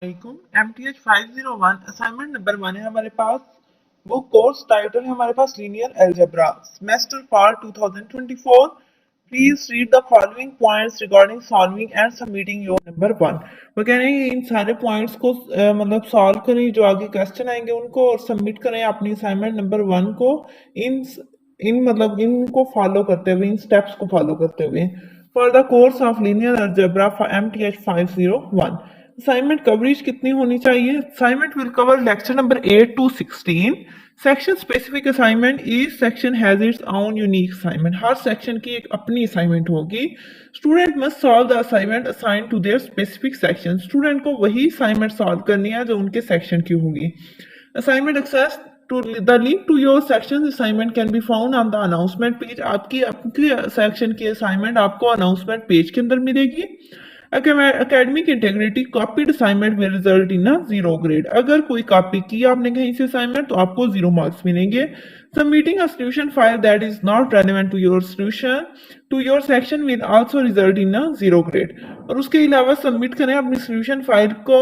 MTH 501 assignment number 1 है हमारे पास। वो कोर्स टाइटल है हमारे पास linear algebra semester for 2024। Please read the following points regarding solving and submitting your number 1। वो कह रहे हैं इन सारे पॉइंट्स को मतलब सॉल्व करें, जो आगे क्वेश्चन आएंगे उनको, और सबमिट करें अपनी असाइनमेंट नंबर 1 को। इन इन मतलब इनको फॉलो करते हुए, इन स्टेप्स को फॉलो करते हुए, for the course of linear algebra for MTH 501। Assignment coverage कितनी होनी चाहिए? Assignment will cover lecture number 8 to 16। Section specific assignment, each section has its own unique assignment. हर सेक्शन की एक अपनी असाइनमेंट होगी। Student must solve the assignment assign to their specific section. Student को वही असाइनमेंट सॉल्व करनी है जो उनके सेक्शन की होगी। Assignment access to the link to your section assignment can be found on the announcement page। आपकी आपके सेक्शन की असाइनमेंट आपको अनाउंसमेंट पेज के अंदर मिलेगी। एकेडमिक इंटेग्रिटी कॉपीड असाइनमेंट में रिजल्ट इन 0 ग्रेड। अगर कोई कॉपी की आपने कहीं से असाइनमेंट तो आपको 0 मार्क्स मिलेंगे। Submitting a solution file that is not relevant to your solution to your section will also result in 0 grade. और उसके अलावा सबमिट करें अपनी सॉल्यूशन फाइल को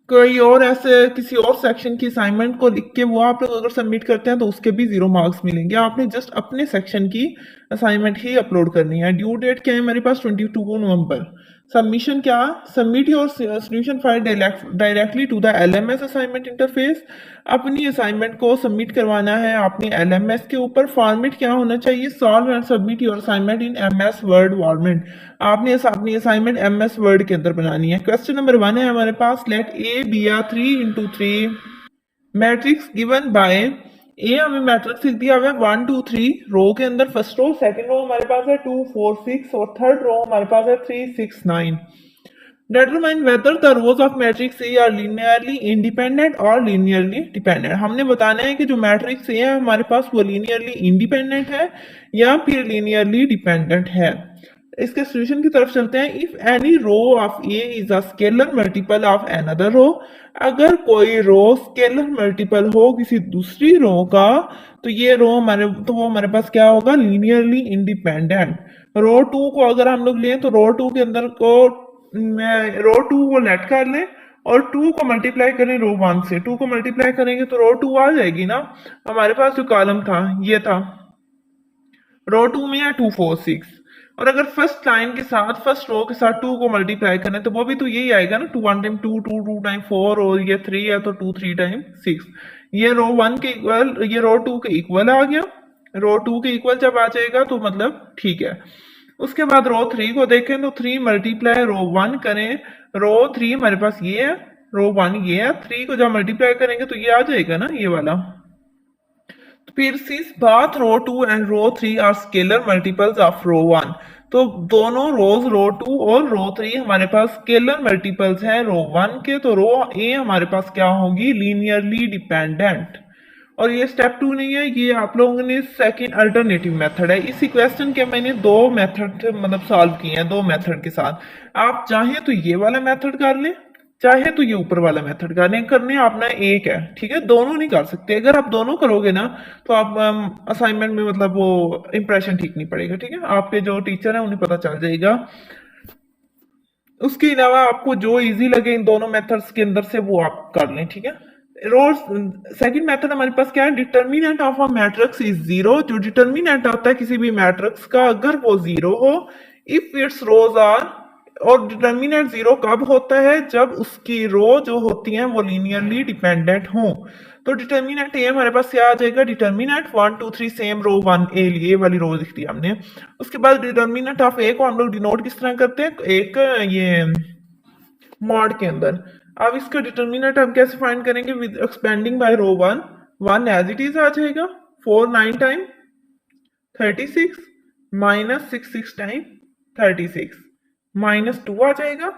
कोई और ऐसे किसी और सेक्शन की असाइनमेंट को लिख के वो आप लोग अगर सबमिट करते हैं तो उसके भी 0 मार्क्स मिलेंगे। आपने जस्ट अपने सेक्शन की असाइनमेंट ही अपलोड करनी है। ड्यू डेट क्या है हमारे पास? 22 नवंबर। सबमिशन क्या? Submit your solution file directly to the LMS assignment interface. अपनी असाइनमेंट को सबमिट करवाना है अपने LMS के ऊपर। फॉर्मेट क्या होना चाहिए? Solve and submit your assignment in MS word format. आपने अपनी असाइनमेंट MS वर्ड के अंदर बनानी है। क्वेश्चन नंबर 1 है हमारे पास, let A be a 3x3 matrix given by A. हमें मैट्रिक्स लिख दिया हुआ है 1 2 3 रो के अंदर। फर्स्ट रो, सेकंड रो हमारे पास है 2 4 6 और थर्ड रो हमारे पास है 3 6 9। Determine whether the rows of matrix A are linearly independent or linearly dependent। हमने बताना है कि जो मैट्रिक्स A है हमारे पास वो linearly independent है या फिर linearly dependent है। इसके सॉल्यूशन की तरफ चलते हैं। If any row of A is a scalar multiple of another row. अगर कोई रो स्केलर मल्टीपल हो किसी दूसरी रो का तो ये रो वो हमारे पास क्या होगा? Linearly independent. रो 2 को अगर हम लोग लें तो रो 2 के अंदर को रो 2 को लेट कर लें और 2 को मल्टीप्लाई करें रो 1 से। 2 को मल्टीप्लाई करेंगे तो रो 2 आ जाएगी ना। हमारे पास जो कॉलम था ये था, रो 2 में है 2 4 6। और अगर फर्स्ट लाइन के साथ फर्स्ट रो के साथ 2 को मल्टीप्लाई करें तो वो भी तो यही आएगा ना, 2 1 टाइम 2 2 2 टाइम 4 और ये 3 है तो 2 3 टाइम 6। ये रो 1 के इक्वल, ये रो 2 के इक्वल आ गया। रो 2 के इक्वल जब आ जाएगा तो मतलब ठीक है। उसके बाद रो 3 को देखें तो 3 मल्टीप्लाई रो 1 करें। रो 3 हमारे पास ये है, रो 1 ये है। 3 को जब मल्टीप्लाई करेंगे तो ये आ जाएगा ना, ये वाला। फिर since both row 2 and row 3 are scalar multiples of row 1, तो दोनों रोज रो 2 और रो 3 हमारे पास स्केलर मल्टीपल्स हैं रो 1 के। तो रो ए हमारे पास क्या होगी? Linearly dependent. और ये स्टेप 2 नहीं है, ये आप लोगों ने सेकंड अल्टरनेटिव मेथड है। इसी क्वेश्चन के मैंने दो मेथड मतलब सॉल्व किए हैं, दो मेथड के साथ। आप चाहें तो ये वाला मेथड कर लें, चाहे तो ये ऊपर वाला मेथड करने अपना एक है, ठीक है। दोनों नहीं कर सकते। अगर आप दोनों करोगे ना तो आप असाइनमेंट में मतलब वो इंप्रेशन ठीक नहीं पड़ेगा, ठीक है। आपके जो टीचर है उन्हें पता चल जाएगा। उसके अलावा आपको जो इजी लगे इन दोनों मेथड्स के अंदर से वो आप कर लें, ठीक है। रोज सेकंड मेथड हमारे पास क्या है? Determinant of a matrix is 0। जो डिटर्मिनेंट होता है किसी भी मैट्रिक्स का, अगर वो 0 हो, इफ इट्स रोज आर, और डिटर्मिनेंट 0 कब होता है? जब उसकी रो जो होती हैं वो लीनियरली डिपेंडेंट हो। तो डिटर्मिनेंट ए हमारे पास क्या आ जाएगा? डिटर्मिनेंट 1 2 3 सेम रो 1 ए लिए वाली रो लिख दी हमने। उसके बाद डिटर्मिनेंट ऑफ ए को हम लोग डिनोट किस तरह करते हैं? एक ये मॉड के अंदर। अब इसका डिटर्मिनेंट हम कैसे फाइंड करेंगे? With expanding by row 1, 1 as it is आ जाएगा। 4 9 टाइम 36 माइनस 6 6 टाइम 36 माइनस 2 आ जाएगा।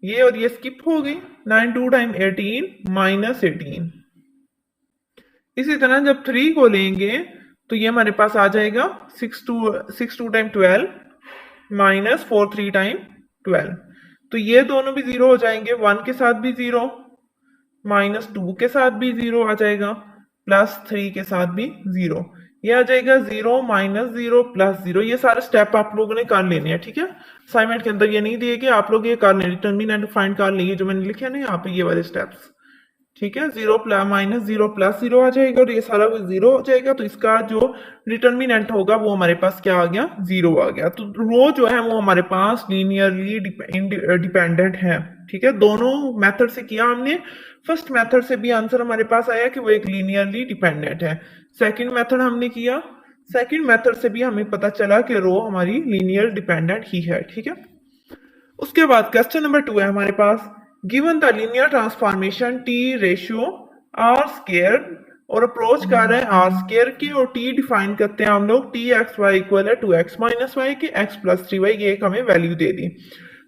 ये और ये स्किप हो गई। 9 2 टाइम 18 माइनस 18। इसी तरह जब 3 को लेंगे तो ये हमारे पास आ जाएगा 6 2 टाइम 12 माइनस 4 3 टाइम 12। तो ये दोनों भी 0 हो जाएंगे। 1 के साथ भी 0, माइनस 2 के साथ भी 0 आ जाएगा, प्लस 3 के साथ भी 0। ये आ जाएगा 0 माइनस 0 प्लस 0। ये सारे स्टेप आप लोगों ने कर लेने हैं, ठीक है। असाइनमेंट के अंदर ये नहीं दिए कि आप लोग ये कर लें, डिटर्मिनेंट फाइंड कर लेंगे जो मैंने लिखे ना यहाँ पे ये वाले स्टेप्स, ठीक है। Zero plus minus zero plus zero आ जाएगा और ये सारा कुछ जीरो हो जाएगा, तो इसका जो डिटर्मिनेंट होगा वो हमारे पास क्या आ गया, जीरो आ गया। तो रो जो है वो हमारे पास लीनियरली डिपेंडेंट है, ठीक है। दोनों मेथड से किया हमने, फर्स्ट मेथड से भी आंसर हमारे पास आया कि वो एक लीनियरली डिपेंडेंट है। सेकंड मेथड हमने किया, सेकंड मेथड से भी हमें पता चला कि रो हमारी लीनियर डिपेंडेंट ही है, ठीक है। उसके बाद क्वेश्चन नंबर 2 है हमारे पास, given the linear transformation T ratio R square, और अप्रोच कर रहे हैं आर स्केयर की, और टी डिफाइन करते हैं हम लोग टी एक्स वाई इक्वल है टू एक्स माइनस वाई की एक्स प्लस थ्री वाई, ये एक हमें वैल्यू दे दी।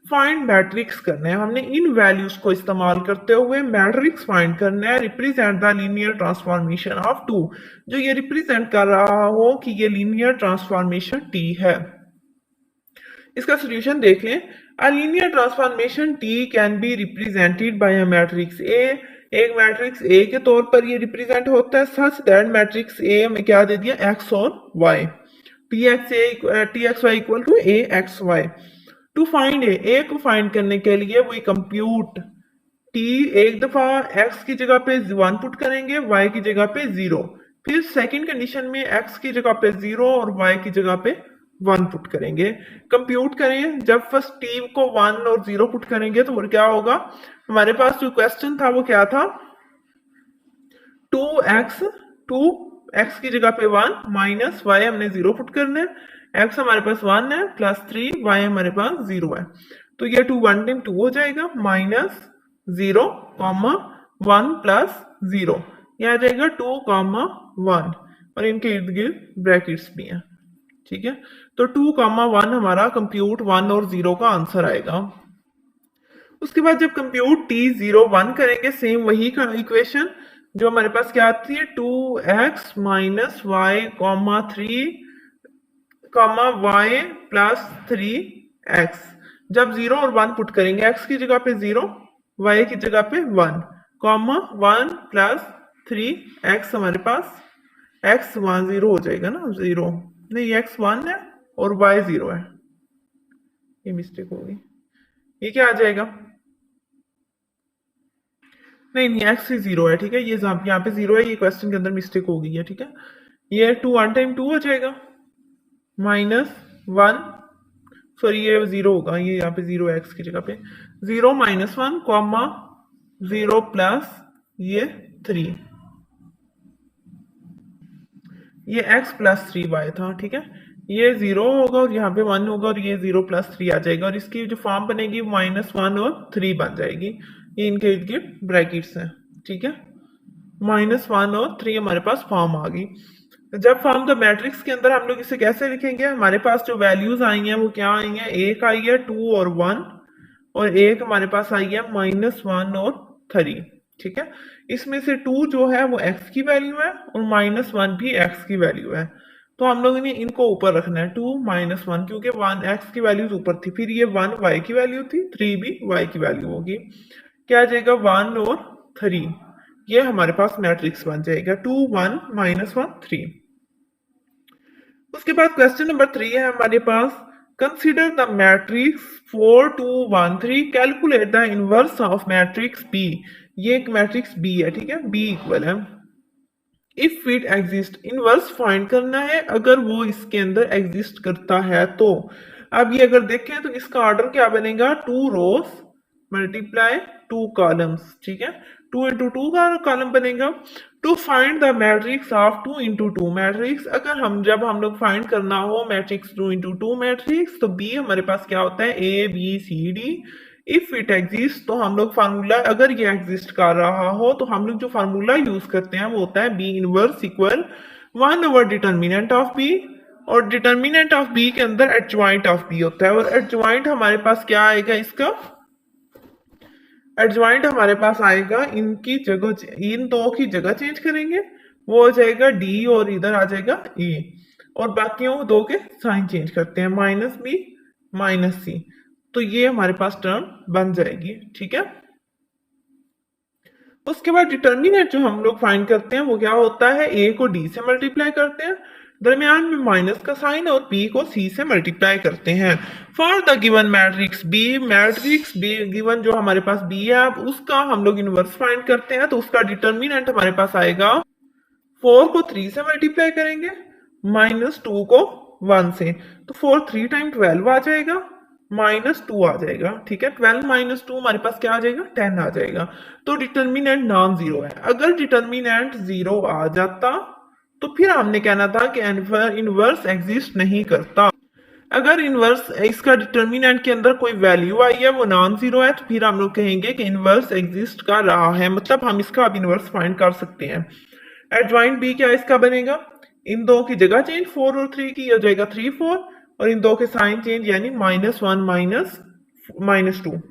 फाइंड मैट्रिक्स करना है हमने, इन वैल्यूज को इस्तेमाल करते हुए मैट्रिक्स फाइंड करना है, represent the linear transformation of two, जो ये रिप्रेजेंट कर रहा हो कि ये लीनियर ट्रांसफॉर्मेशन टी है। इसका सोल्यूशन देख लें। A linear transformation T can be represented by a matrix A, एक मैट्रिक्स ए के तौर पर ये रिप्रेजेंट होता है, सच दैट मैट्रिक्स ए में क्या दे दिया, एक्स और Y, T X Y equal to A X Y. To find A को फाइंड करने के लिए वी कंप्यूट टी, एक दफा एक्स की जगह पे 1 पुट करेंगे, वाई की जगह पे 0, फिर सेकंड कंडीशन में एक्स की जगह पे 0 और वाई की जगह पे 1 पुट करेंगे। कंप्यूट करें, जब फर्स्ट टी को 1 और 0 पुट करेंगे तो क्या होगा, हमारे पास जो क्वेश्चन था वो क्या था, 2x की जगह पे 1 माइनस वाई हमने 0 पुट करना है, x हमारे पास 1 है प्लस 3 y हमारे पास 0 है, तो ये 2 1 टाइम 2 हो जाएगा, माइनस 0 कॉमा 1 प्लस 0, यह आ जाएगा 2 कॉमा 1, और इनके इर्द गिर्द ब्रैकेट्स भी हैं, ठीक है। तो 2 कॉमा 1 हमारा कंप्यूट 1 और 0 का आंसर आएगा। उसके बाद जब कंप्यूट टी 0 1 करेंगे, सेम वही का इक्वेशन जो हमारे पास क्या आती है, 2x minus y comma 3 comma y plus 3x, जब 0 और 1 पुट करेंगे, x की जगह पे 0, y की जगह पे 1, कॉमा 1 प्लस 3x, हमारे पास x 1 0 हो जाएगा ना, 0 नहीं, x 1 है और y 0 है, ये मिस्टेक होगी, ये क्या आ जाएगा, नहीं नहीं एक्स ही 0 है, ठीक है, ये यहाँ पे 0 है, ये क्वेश्चन के अंदर मिस्टेक हो गई है, ठीक है। ये 2 1 टाइम 2 हो जाएगा, माइनस 1, सॉरी ये 0 होगा, ये यहाँ पे 0 है एक्स की जगह पे, 0 माइनस 1 कॉमा 0 प्लस ये 3, ये x प्लस 3y था, ठीक है, ये 0 होगा और यहाँ पे 1 होगा और ये 0 प्लस 3 आ जाएगा, और इसकी जो फॉर्म बनेगी माइनस 1 और 3 बन जाएगी, ये इनके इर्द गिर्द ब्रैकेट्स हैं, ठीक है, माइनस 1 और 3 हमारे पास फॉर्म आ गई। जब फॉर्म द मैट्रिक्स के अंदर हम लोग इसे कैसे लिखेंगे, हमारे पास जो वैल्यूज आई हैं वो क्या आई हैं, एक आई है 2 और 1, और एक हमारे पास आई है माइनस 1 और 3, ठीक है। इसमें से 2 जो है वो x की वैल्यू है और माइनस 1 भी x की वैल्यू है, तो हम लोगों ने इनको ऊपर रखना है, 2 माइनस 1, क्योंकि 1 x की वैल्यूज ऊपर थी, फिर ये 1 y की वैल्यू थी, 3 भी y की वैल्यू होगी, क्या आ जाएगा 1 और 3, ये हमारे पास मैट्रिक्स बन जाएगा 2 1 माइनस 1 3। उसके बाद क्वेश्चन नंबर 3 है हमारे पास, consider the matrix 4 2 1 3, calculate the inverse of matrix B, ये एक मैट्रिक्स B है, ठीक है, B इक्वल है, if it exist, inverse find करना है अगर वो इसके अंदर एग्जिस्ट करता है तो। अब ये अगर देखें तो इसका ऑर्डर क्या बनेगा, 2 रोज मल्टीप्लाई 2 कॉलम्स, ठीक है, 2 इंटू 2 का कॉलम बनेगा। To find the matrix of 2 into 2 matrix, अगर जब हम लोग फाइंड करना हो मैट्रिक्स 2 इंटू 2 मैट्रिक्स, तो बी हमारे पास क्या होता है, A B C D, if it exist, तो हम लोग फार्मूला, अगर ये एग्जिस्ट कर रहा हो तो हम लोग जो फार्मूला यूज करते हैं वो होता है B inverse equal 1 over determinant of B, और डिटर्मिनेंट ऑफ बी के अंदर एडजॉइंट ऑफ बी होता है, और एडजॉइंट हमारे पास क्या आएगा, इसका एडजॉइंट हमारे पास आएगा, इनकी जगह, इन दो की जगह चेंज करेंगे, वो हो जाएगा डी और इधर आ जाएगा ए, और बाकियों दो के साइन चेंज करते हैं, माइनस बी माइनस सी, तो ये हमारे पास टर्म बन जाएगी, ठीक है। उसके बाद डिटर्मिनेंट जो हम लोग फाइंड करते हैं वो क्या होता है, ए को डी से मल्टीप्लाई करते हैं, दरमियान में माइनस का साइन और b को c से मल्टीप्लाई करते हैं। For the given matrix be given जो हमारे पास b है, अब उसका हम लोग इनवर्स फाइंड करते हैं, तो उसका डिटर्मिनेंट हमारे पास आएगा 4 को 3 से मल्टीप्लाई करेंगे, -2 को 1 से, तो 4 3 टाइम 12 आ जाएगा, -2 आ जाएगा। ठीक है, 12 - 2 हमारे पास क्या आ जाएगा, 10 आ जाएगा। तो डिटर्मिनेंट नॉन जीरो है। अगर डिटर्मिनेंट जीरो आ जाता तो फिर हमने कहना था कि इनवर्स एग्जिस्ट नहीं करता। अगर इनवर्स इसका डिटर्मिनेंट के अंदर कोई वैल्यू आई है, वो नॉन जीरो है, तो फिर हम लोग कहेंगे कि इनवर्स एग्जिस्ट कर रहा है, मतलब हम इसका अब इनवर्स फाइंड कर सकते हैं। एडजॉइंट बी क्या इसका बनेगा, इन दो की जगह चेंज 4 और 3 की हो जाएगा 3 4, और इन दो के साइन चेंज यानी -1 -2।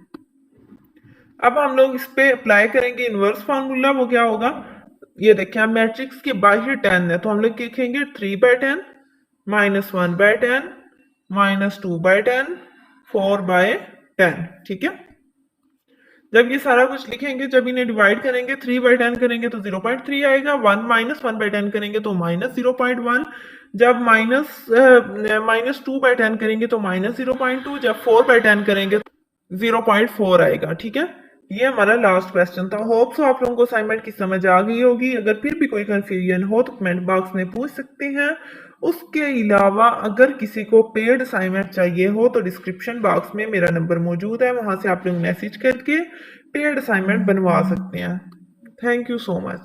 अब हम लोग इस पे अप्लाई करेंगे इनवर्स फार्मूला, वो क्या होगा, ये देखें, हम मैट्रिक्स के बाहर 10 है, तो हम लोग लिखेंगे 3/10 -1/10 -2/10 4/10। ठीक है, जब ये सारा कुछ लिखेंगे, जब इन्हें डिवाइड करेंगे 3/10 करेंगे तो 0.3 आएगा, 1 - 1/10 करेंगे तो -0.1, जब -2/10 करेंगे तो -0.2, जब 4/10 करेंगे तो 0.4 आएगा। ठीक है, ये हमारा लास्ट क्वेश्चन था। होप सो आप लोगों को असाइनमेंट की समझ आ गई होगी। अगर फिर भी कोई कंफ्यूजन हो तो कमेंट बॉक्स में पूछ सकते हैं। उसके अलावा अगर किसी को पेड असाइनमेंट चाहिए हो तो डिस्क्रिप्शन बॉक्स में मेरा नंबर मौजूद है, वहां से आप लोग मैसेज करके पेड असाइनमेंट बनवा सकते हैं। Thank you so much.